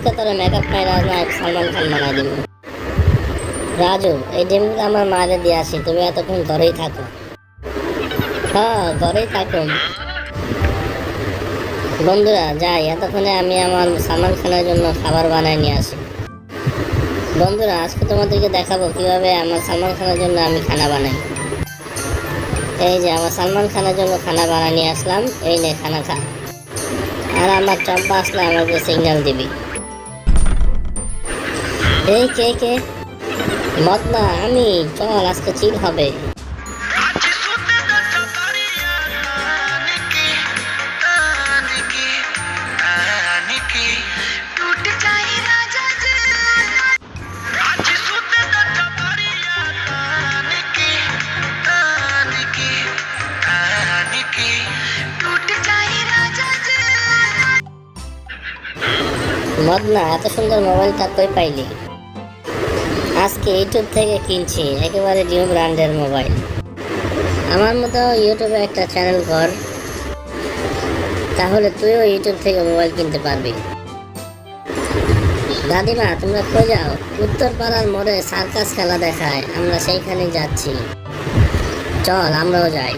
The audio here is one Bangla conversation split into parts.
আজকে তোরা মেকআপ মাইরা না সালমান খান বানাই দিব। রাজু, এই ডিমটা আমার মারে দিয়ে আসি, তুমি এতক্ষণ ঘরেই থাকো। হ্যাঁ, ঘরেই থাকুন। বন্ধুরা যাই, এতক্ষণে আমি আমার সালমান খানের জন্য খাবার বানাই নিয়ে আসি। বন্ধুরা আজকে তোমাদেরকে দেখাবো কিভাবে আমার সালমান খানের জন্য আমি খানা বানাই। এই যে আমার সালমান খানের জন্য খানা বানাই নিয়ে আসলাম, এই নে খানা খা। আর আমার চম্পা আসলে আমাকে সিগন্যাল দিবি। এই কে কে? মত না আমি, চল আজকে চিল হবে। মদ না, এত সুন্দর মোবাইলটা কই পাইলি? আজকে ইউটিউব থেকে কিনছি, একেবারে নিউ ব্র্যান্ডের মোবাইল। আমার মতো ইউটিউবে একটা চ্যানেল কর, তাহলে তুইও ইউটিউব থেকে মোবাইল কিনতে পারবি। দাদিমা তোমরা কই যাও? উত্তর পাড়ার মোড়ে সার্কাস খেলা দেখায়, আমরা সেইখানে যাচ্ছি, চল আমরাও যাই।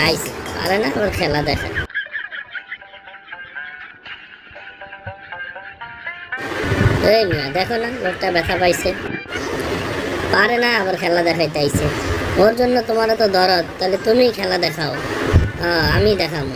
আইস পারে না ওর খেলা দেখে। এই মিয়া দেখো না, লোকটা ব্যথা পাইছে, পারে না আবার খেলা দেখাইতে আইছে। ওর জন্য তোমারও তো দরদ, তাহলে তুমিই খেলা দেখাও। হ্যাঁ আমি দেখাবো।